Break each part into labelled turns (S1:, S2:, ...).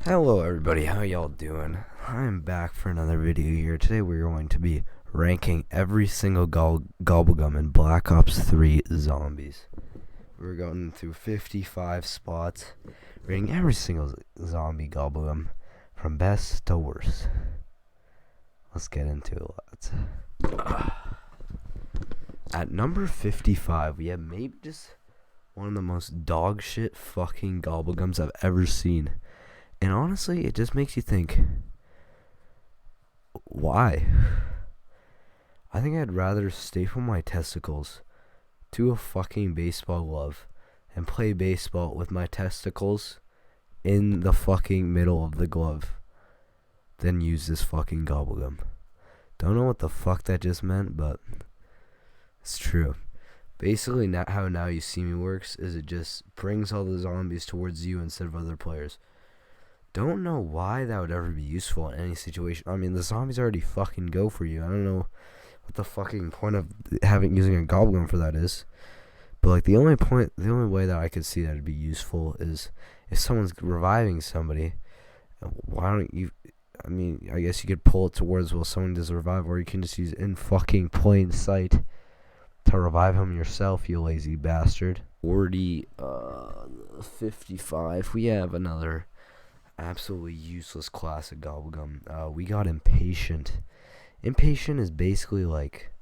S1: Hello everybody, how y'all doing? I'm back for another video here. Today we're going to be ranking every single gobblegum in Black Ops 3 Zombies. We're going through 55 spots, rating every single zombie gobblegum from best to worst. Let's get into it. At number 55, we have maybe just one of the most dog shit fucking gobblegums I've ever seen. And honestly, it just makes you think, why? I think I'd rather staple my testicles to a fucking baseball glove and play baseball with my testicles in the fucking middle of the glove than use this fucking gobblegum. Don't know what the fuck that just meant, but it's true. Basically, how Now You See Me works is it just brings all the zombies towards you instead of other players. Don't know why that would ever be useful in any situation. I mean, the zombies already fucking go for you. I don't know what the fucking point of using a goblin for that is. But like the only way that I could see that would be useful is if someone's reviving somebody. Why don't you? I mean, I guess you could pull it towards someone does revive, or you can just use it in fucking plain sight to revive him yourself, you lazy bastard. 55. We have another absolutely useless classic gobblegum. We got Impatient. Impatient is basically like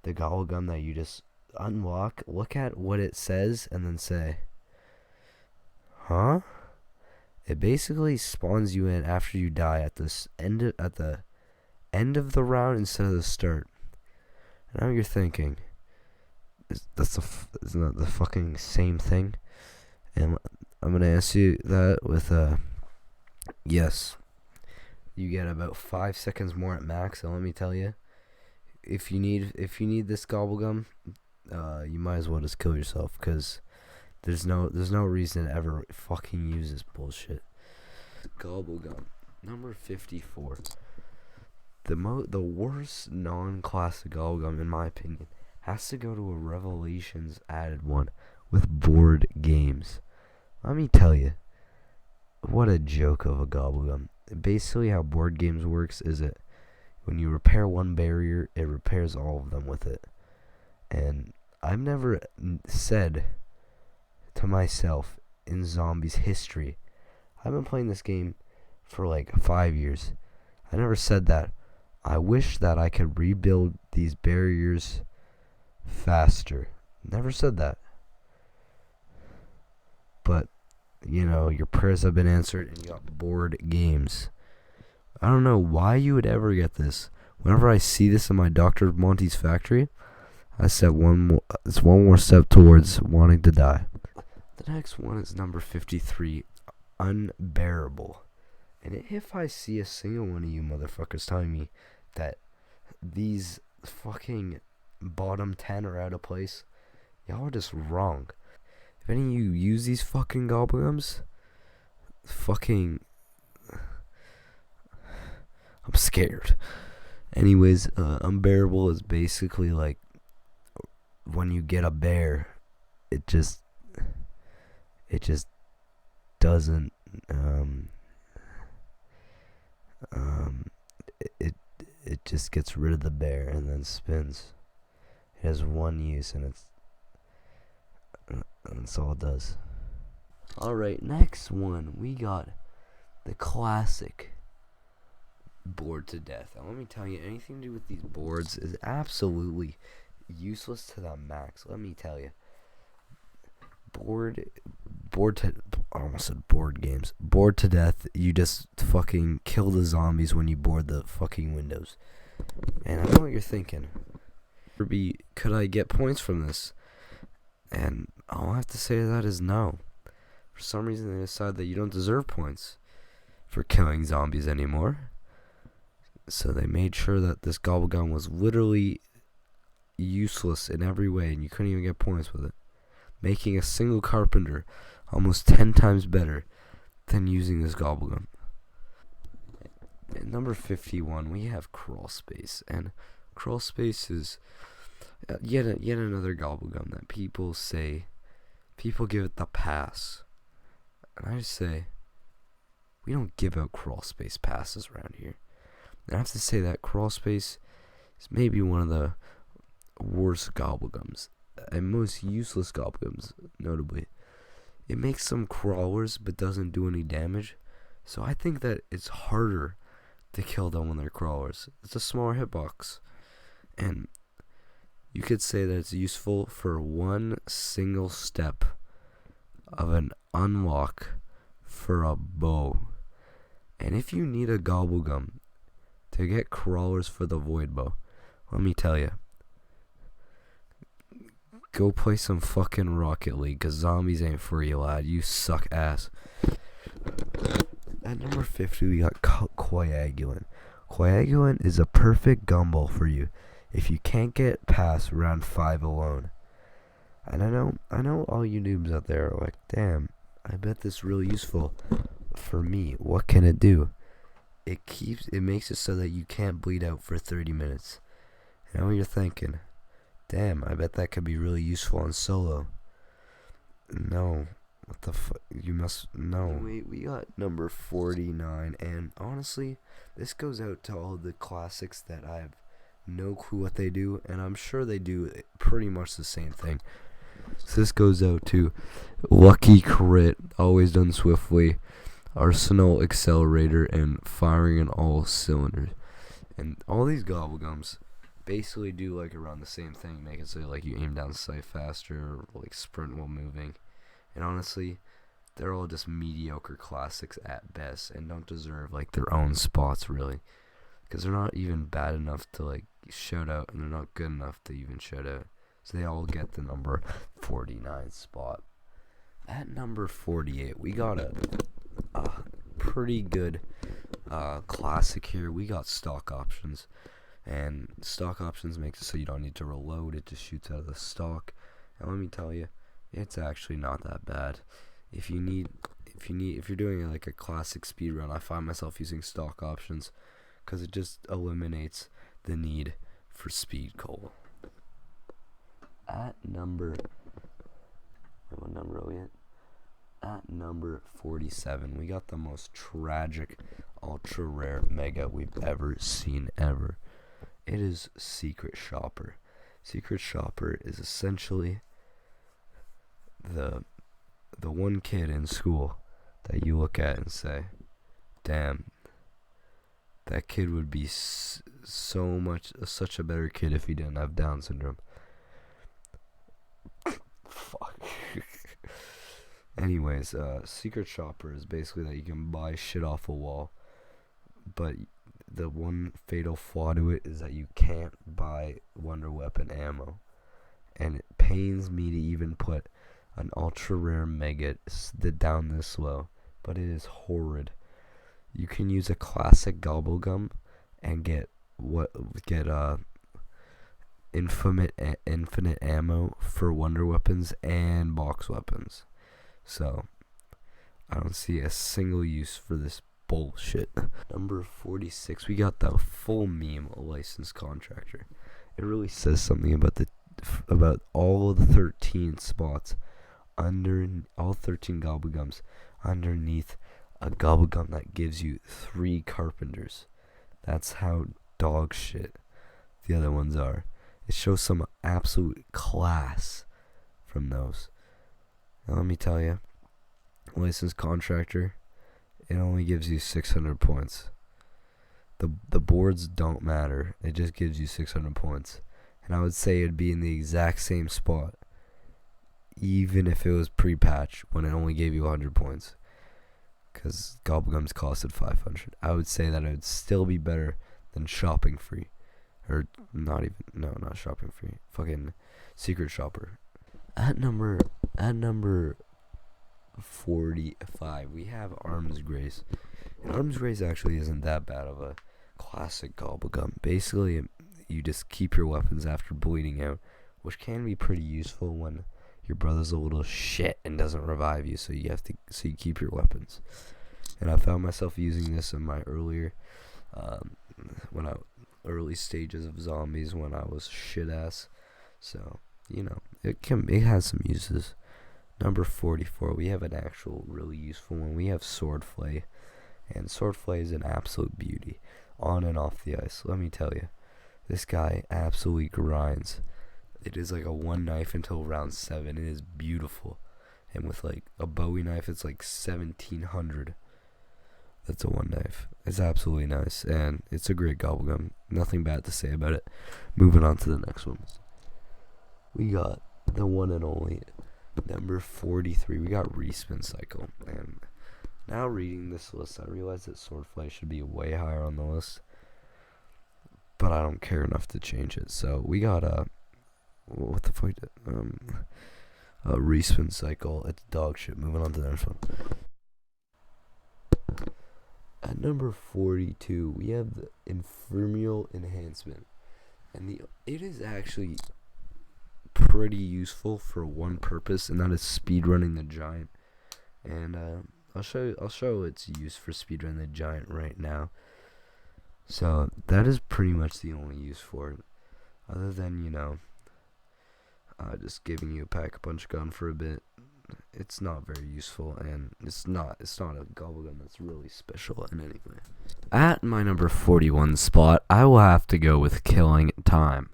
S1: the gobblegum that you just unlock, look at what it says, and then say, huh? It basically spawns you in after you die at the end of the round instead of the start. And now you're thinking, isn't that the fucking same thing? And I'm gonna answer you that with yes. You get about 5 seconds more at max, and let me tell you, if you need this gobblegum, you might as well just kill yourself, because there's no reason to ever fucking use this bullshit. Gobblegum number 54. The worst non-classic gobblegum, in my opinion, has to go to a Revelations added one with board games. Let me tell you, what a joke of a gobblegum. Basically, how board games works is it when you repair one barrier, it repairs all of them with it. And I've never said to myself in Zombies history, I've been playing this game for like 5 years. I never said that I wish that I could rebuild these barriers faster. Never said that. But you know, your prayers have been answered and you got board games. I don't know why you would ever get this. Whenever I see this in my Dr. Monty's factory, I said it's one more step towards wanting to die. The next one is number 53, Unbearable. And if I see a single one of you motherfuckers telling me that these fucking bottom 10 are out of place, y'all are just wrong. If any of you use these fucking gobblegums, I'm scared. Anyways, Unbearable is basically like when you get a bear, it just doesn't it just gets rid of the bear and then spins. It has one use, and that's all it does. Alright, next one, we got the classic Bored to Death. And let me tell you, anything to do with these boards is absolutely useless to the max. Let me tell you. I almost said board games. Bored to Death, you just fucking kill the zombies when you board the fucking windows. And I know what you're thinking. Could I get points from this? And all I have to say to that is no. For some reason they decide that you don't deserve points for killing zombies anymore. So they made sure that this gobblegum was literally useless in every way, and you couldn't even get points with it, making a single carpenter almost 10 times better than using this gobblegum. At number 51, we have Crawl Space, and Crawl Space is yet another gobblegum that people give it the pass, and I just say, we don't give out crawl space passes around here. And I have to say that crawl space is maybe one of the worst gobblegums and most useless gobblegums, notably. It makes some crawlers but doesn't do any damage. So I think that it's harder to kill them when they're crawlers. It's a smaller hitbox. And you could say that it's useful for one single step of an unlock for a bow. And if you need a gobblegum to get crawlers for the void bow, let me tell you, go play some fucking Rocket League, cause zombies ain't for you, lad. You suck ass. At number 50, we got Coagulant. Coagulant is a perfect gumball for you if you can't get past round 5 alone. And I know all you noobs out there are like, damn, I bet this is really useful for me. What can it do? It makes it so that you can't bleed out for 30 minutes. And now you're thinking, damn, I bet that could be really useful on solo. No. What the fuck? You must... No. Wait, we got number 49. And honestly, this goes out to all the classics that I have no clue what they do. And I'm sure they do pretty much the same thing. So this goes out to Lucky Crit, always done swiftly, Arsenal Accelerator, and Firing on all cylinders. And all these gobblegums basically do like around the same thing, make it so like you aim down sight faster, or like sprint while moving. And honestly, they're all just mediocre classics at best, and don't deserve like their own spots really, because they're not even bad enough to like shout out, and they're not good enough to even shout out. So they all get the number 49 spot. At number 48, we got a pretty good classic here. We got stock options. And stock options makes it so you don't need to reload. It just shoots out of the stock. And let me tell you, it's actually not that bad. If you're doing like a classic speed run, I find myself using stock options because it just eliminates the need for speed coal. At number, what number are we at? At number 47, we got the most tragic, ultra rare mega we've ever seen ever. It is Secret Shopper. Secret Shopper is essentially the one kid in school that you look at and say, damn, that kid would be such a better kid if he didn't have Down syndrome. Fuck. Anyways, Secret Shopper is basically that you can buy shit off a wall, but the one fatal flaw to it is that you can't buy Wonder Weapon ammo. And it pains me to even put an ultra rare mega down this low, but it is horrid. You can use a classic gobblegum and get infinite ammo for wonder weapons and box weapons. So I don't see a single use for this bullshit. Number 46, we got the full meme licensed contractor. It really says something about all the 13 spots all 13 gobblegums underneath a gobblegum that gives you 3 carpenters. That's how dog shit the other ones are. It shows some absolute class from those. Now let me tell you, licensed contractor, it only gives you 600 points. The boards don't matter. It just gives you 600 points. And I would say it'd be in the exact same spot, even if it was pre-patch, when it only gave you 100 points. Because gobblegums costed 500. I would say that it would still be better than shopping free. Or not shopping free. Fucking Secret Shopper. At number 45, we have Arms Grace. And Arms Grace actually isn't that bad of a classic gobblegum. Basically, you just keep your weapons after bleeding out, which can be pretty useful when your brother's a little shit and doesn't revive you, so you keep your weapons. And I found myself using this in my early stages of zombies when I was shit ass. So, it has some uses. Number 44, we have an actual really useful one. We have Swordflay. And Swordflay is an absolute beauty, on and off the ice. Let me tell you, this guy absolutely grinds. It is like a one knife until round 7. It is beautiful. And with like a Bowie knife, it's like 1700. That's a one knife. It's absolutely nice, and it's a great gobblegum. Nothing bad to say about it. Moving on to the next one. We got the one and only number 43. We got Respin Cycle. And now reading this list, I realize that Swordflay should be way higher on the list, but I don't care enough to change it. So we got what the fuck? Respin Cycle. It's dog shit. Moving on to the next one. At number 42, we have the Infernal Enhancement, and it is actually pretty useful for one purpose, and that is speedrunning the giant. And I'll show its use for speedrunning the giant right now. So that is pretty much the only use for it, other than just giving you a pack-a-punch gun for a bit. It's not very useful, and it's not a gobblegum that's really special in any way. At my number 41 spot, I will have to go with Killing Time.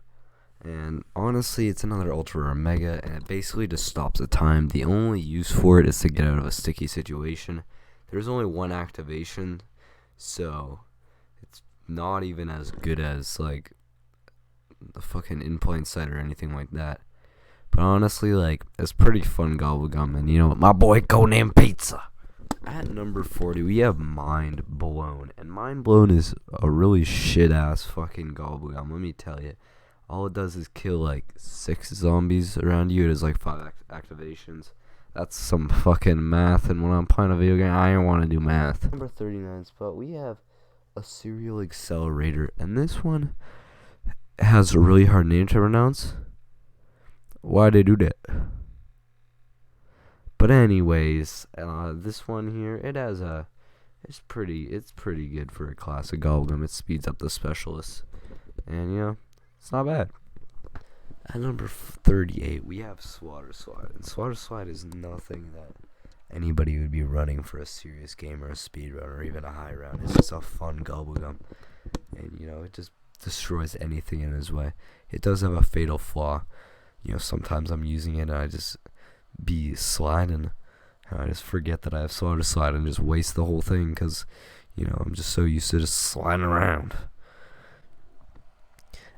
S1: And honestly, it's another ultra rare mega, and it basically just stops the time. The only use for it is to get out of a sticky situation. There's only one activation, so it's not even as good as like the fucking In Plain Sight or anything like that. But honestly, like, it's pretty fun gobblegum, and you know what, my boy Codename Pizza. At number 40, we have Mind Blown, and Mind Blown is a really shit-ass fucking gobblegum, let me tell you. All it does is kill, like, 6 zombies around you. It has, like, 5 activations. That's some fucking math, and when I'm playing a video game, I don't want to do math. Number 39 spot, we have a Serial Accelerator, and this one has a really hard name to pronounce. Why they do that? But anyways, this one here, it's pretty good for a classic gobblegum. It speeds up the specialists, and it's not bad. At number 38, we have Swatter Swat, and Swatter Swat is nothing that anybody would be running for a serious game or a speed run or even a high round. It's just a fun gobblegum, and it just destroys anything in his way. It does have a fatal flaw. Sometimes I'm using it and I just be sliding, and I just forget that I have Swatter Slide and just waste the whole thing because, I'm just so used to just sliding around.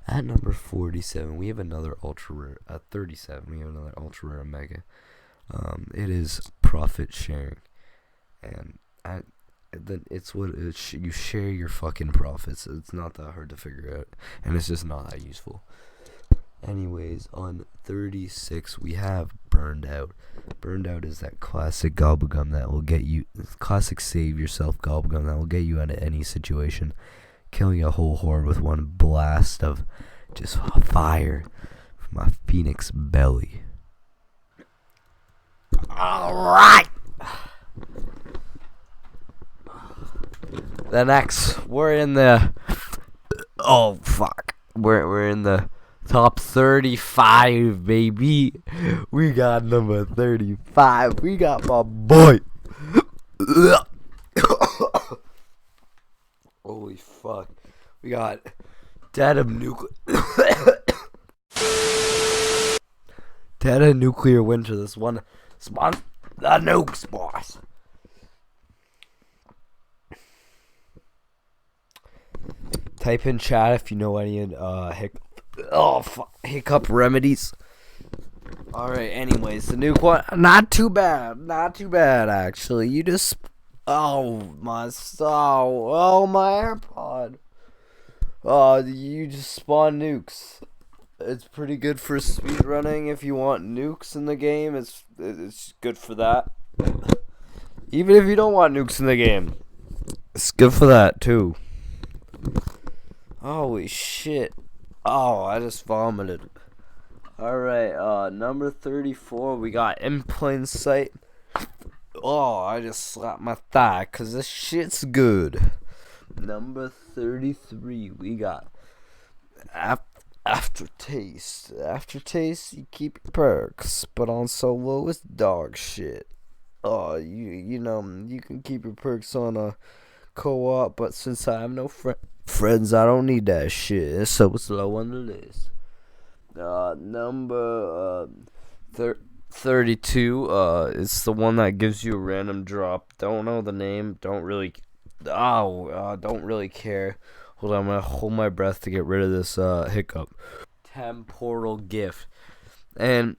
S1: At number 47, we have another ultra rare. At 37, we have another ultra rare mega. It is Profit Sharing, and it's you share your fucking profits. It's not that hard to figure out, and it's just not that useful. Anyways, on 36, we have Burned Out. Burned Out is that classic gobblegum that will get you, classic save yourself gobblegum that will get you out of any situation, killing a whole horde with one blast of just fire from a phoenix belly. Alright! The next, we're in the, we're in the top 35, baby. We got number 35. We got my boy. Holy fuck. We got Data Nuclear Winter. This one spawned the nukes, boss. Type in chat if you know any hiccup remedies. Alright, anyways, the nuke one, not too bad actually. You just, my AirPod. You just spawn nukes. It's pretty good for speedrunning if you want nukes in the game. It's good for that. Even if you don't want nukes in the game, it's good for that too. Holy shit. I just vomited. Alright, number 34, we got In Plain Sight. I just slapped my thigh, cause this shit's good. Number 33, we got Aftertaste. Aftertaste, you keep your perks, but on solo, it's dog shit. You can keep your perks on a co-op, but since I have no friends, I don't need that shit. It's so slow on the list. Number 32. It's the one that gives you a random drop. Don't know the name. Don't really care. Hold on, I'm gonna hold my breath to get rid of this hiccup. Temporal gift, and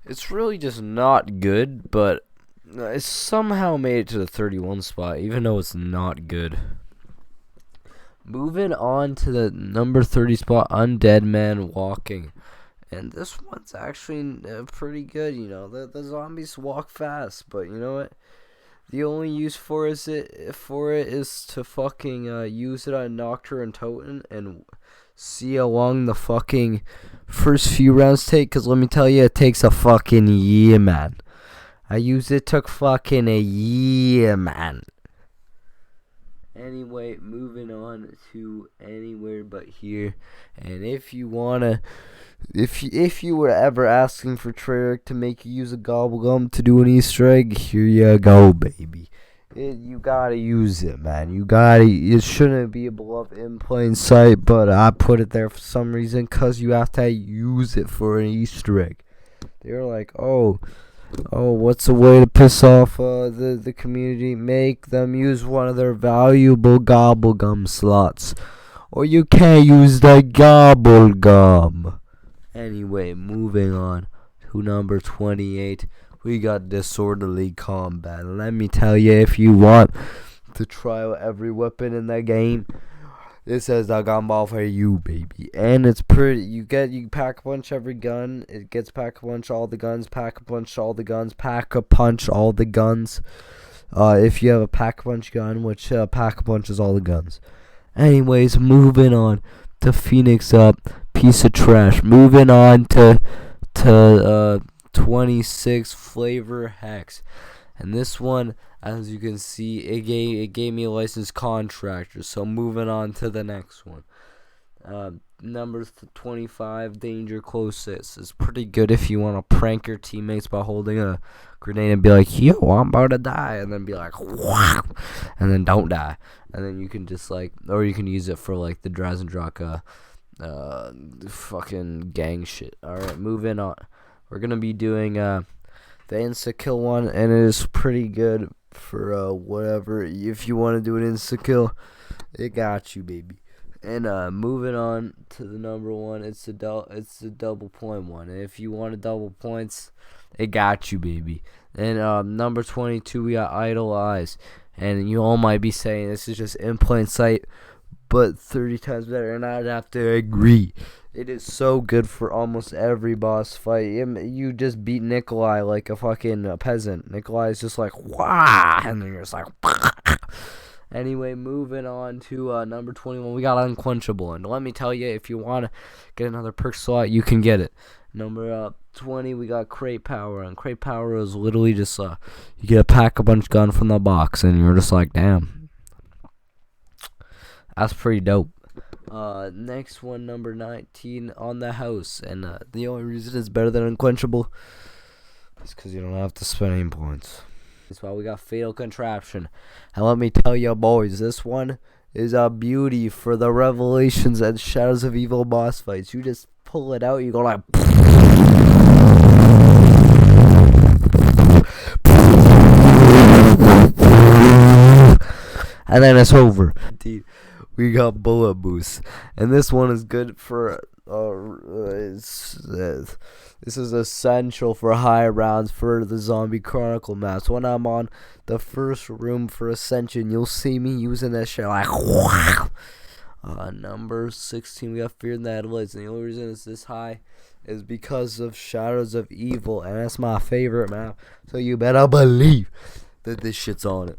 S1: it's really just not good, but it somehow made it to the 31 spot, even though it's not good. Moving on to the number 30 spot, Undead Man Walking. And this one's actually pretty good, you know. The zombies walk fast, but you know what? The only use for it is to fucking use it on Nocturne and Totem and see how long the fucking first few rounds take. Because let me tell you, it takes a fucking year, man. I used it, took fucking a year, man. Anyway, moving on to Anywhere But Here. And if you wanna, if you were ever asking for Treyarch to make you use a gobble gum to do an Easter egg, here you go, baby. You gotta use it, man. It shouldn't be above in plain sight, but I put it there for some reason, cause you have to use it for an Easter egg. They're like, oh, what's a way to piss off the community? Make them use one of their valuable gobble gum slots, or you can't use the gobble gum. Anyway, moving on to number 28, we got Disorderly Combat. Let me tell you, if you want to try out every weapon in the game, this is the gumball for you, baby. And it's pretty. You pack a punch every gun. It gets pack a punch all the guns. Pack a punch all the guns. Pack a punch all the guns. If you have a pack a punch gun, which pack a punch is all the guns. Anyways, moving on to Phoenix Up, piece of trash. Moving on to 26 Flavor Hex. And this one, as you can see, it gave me a licensed contractor. So moving on to the next one. Number 25, Danger Closest. Is pretty good if you want to prank your teammates by holding a grenade and be like, yo, I'm about to die. And then be like, wow. And then don't die. And then you can just or you can use it for like the Drazendraka fucking gang shit. Alright, moving on. We're going to be doing the insta-kill one, and it is pretty good for whatever. If you want to do an insta-kill, it got you, baby. And moving on to the number one, it's the double point one. And if you want to double points, it got you, baby. And number 22, we got Idle Eyes. And you all might be saying this is just in plain sight, but 30 times better, and I'd have to agree. It is so good for almost every boss fight. You just beat Nikolai like a fucking peasant. Nikolai is just like, wah, and then you're just like, wah. Anyway, moving on to number 21, we got Unquenchable. And let me tell you, if you want to get another perk slot, you can get it. Number 20, we got Crate Power. And Crate Power is literally just, you get a pack-a-punch gun from the box, and you're just like, damn. That's pretty dope. Next one, number 19, On the House. And the only reason it's better than Unquenchable is because you don't have to spend any points. That's why we got Fatal Contraption. And let me tell you, boys, this one is a beauty for the Revelations and Shadows of Evil boss fights. You just pull it out, you go like, and then it's over. Indeed. We got Bullet Boost, and this one is good for this is essential for high rounds for the Zombie Chronicle maps. When I'm on the first room for Ascension, you'll see me using that shit like wow. Number 16, we got Fear the Headlights, and the only reason it's this high is because of Shadows of Evil, and that's my favorite map, so you better believe that this shit's on it.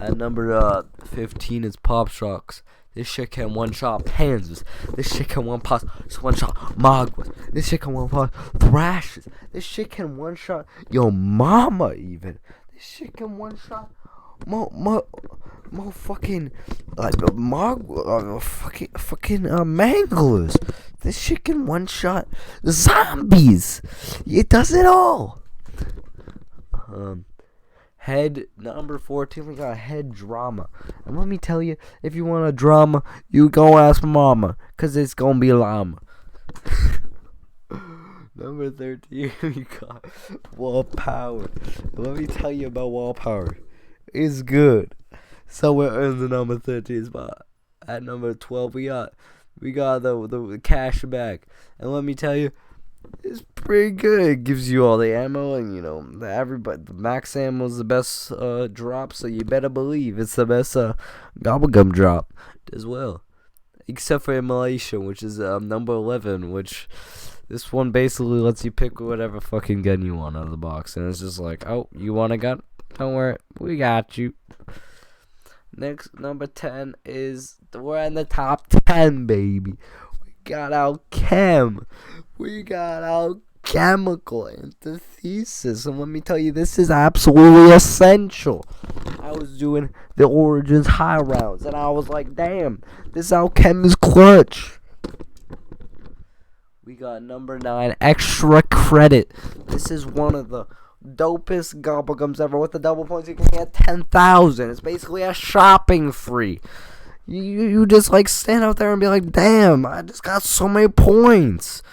S1: At number 15 is Pop Shocks. This shit can one-shot Panzers. This shit can one-shot Magwas. This shit can one-shot Thrashes. This shit can one-shot your mama even. This shit can one-shot fucking manglers. This shit can one-shot zombies. It does it all. Head number 14, we got head drama. And let me tell you, if you want a drama, you go ask mama, cause it's gonna be llama. Number 13, we got wall power. Let me tell you about wall power. It's good. Somewhere in the number 13 spot. At number 12, we got the cash back. And let me tell you, it's pretty good. It gives you all the ammo, and the max ammo is the best drop, so you better believe it's the best gobblegum drop as well. Except for immolation, which is number 11, which this one basically lets you pick whatever fucking gun you want out of the box, and it's just like, oh, you want a gun? Don't worry, we got you. Next, number 10 is, we're in the top 10, baby. We got our chem. We got our chemical antithesis. And let me tell you, this is absolutely essential. I was doing the Origins high rounds, and I was like, damn, this alchem is clutch. We got number 9, extra credit. This is one of the dopest gobblegums ever. With the double points, you can get 10,000. It's basically a shopping free. You just like stand out there and be like, damn, I just got so many points.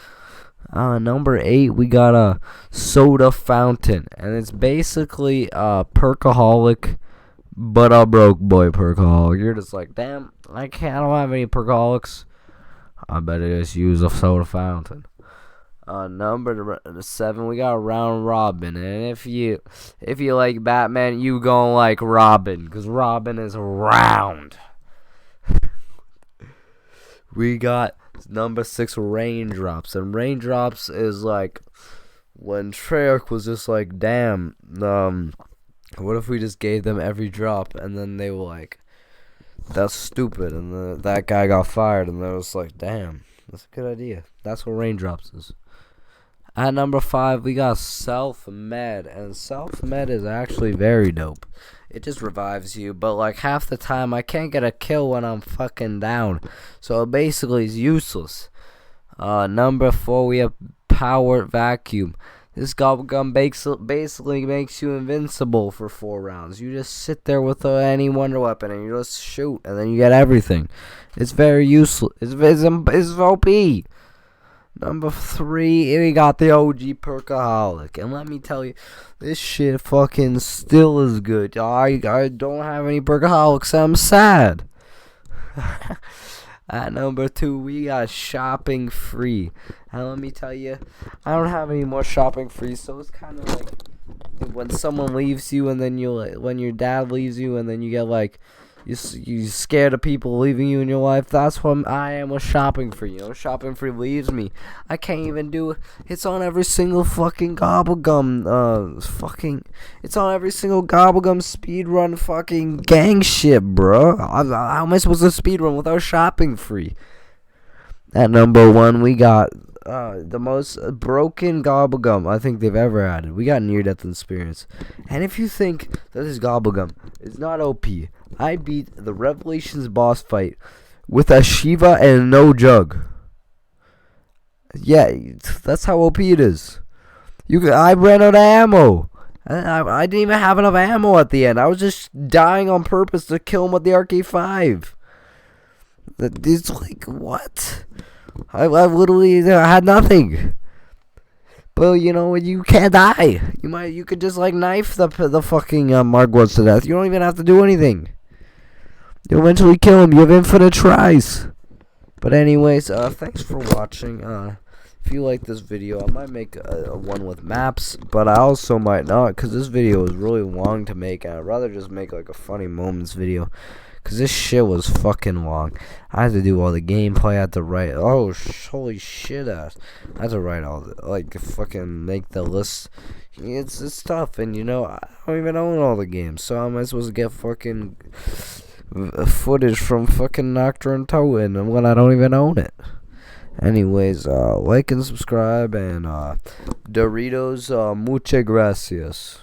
S1: Number 8, we got a soda fountain, and it's basically a perkaholic, but a broke boy perkaholic. You're just like, damn, I don't have any perkaholics. I better just use a soda fountain. Number 7, we got round robin, and if you like Batman, you gonna like Robin, because Robin is round. We got number 6, raindrops, and raindrops is like when Treyarch was just like, damn, what if we just gave them every drop, and then they were like, that's stupid, and that guy got fired, and they was like, damn, that's a good idea. That's what raindrops is. At number 5, we got self-med, and self-med is actually very dope. It just revives you, but like half the time I can't get a kill when I'm fucking down, so it basically is useless. Number 4, we have power vacuum. This gobblegum basically makes you invincible for 4 rounds. You just sit there with any wonder weapon and you just shoot, and then you get everything. It's very useful. It's OP. Number 3, we got the OG perkaholic, and let me tell you, this shit fucking still is good. I don't have any perkaholics, so I'm sad. At number 2, we got shopping free, and let me tell you, I don't have any more shopping free, so it's kind of like when someone leaves you, and then when your dad leaves you, and then you get like, you're scared of people leaving you in your life. That's what I am with shopping free. Shopping free leaves me. I can't even do it. It's on every single fucking gobblegum. It's on every single gobblegum speedrun fucking gang shit, bro. How am I supposed to speedrun without shopping free? At number 1, we got the most broken gobblegum I think they've ever added. We got near-death experience. And if you think that this gobblegum is not OP, I beat the Revelations boss fight with a Shiva and no jug. Yeah, that's how OP it is. I ran out of ammo. I didn't even have enough ammo at the end. I was just dying on purpose to kill him with the RK5. It's like, what? I literally had nothing. But you can't die. You could just like knife the fucking Margwoods to death. You don't even have to do anything. You'll eventually kill him. You have infinite tries. But anyways, thanks for watching. If you like this video, I might make a one with maps, but I also might not, because this video is really long to make, and I'd rather just make like a funny moments video, because this shit was fucking long. I had to do all the gameplay, I had to write, holy shit, I had to write all the, fucking make the list. It's tough, and I don't even own all the games, so how am I supposed to get fucking footage from fucking Nocturne Totem when I don't even own it? Anyways, like and subscribe, and Doritos, muchas gracias.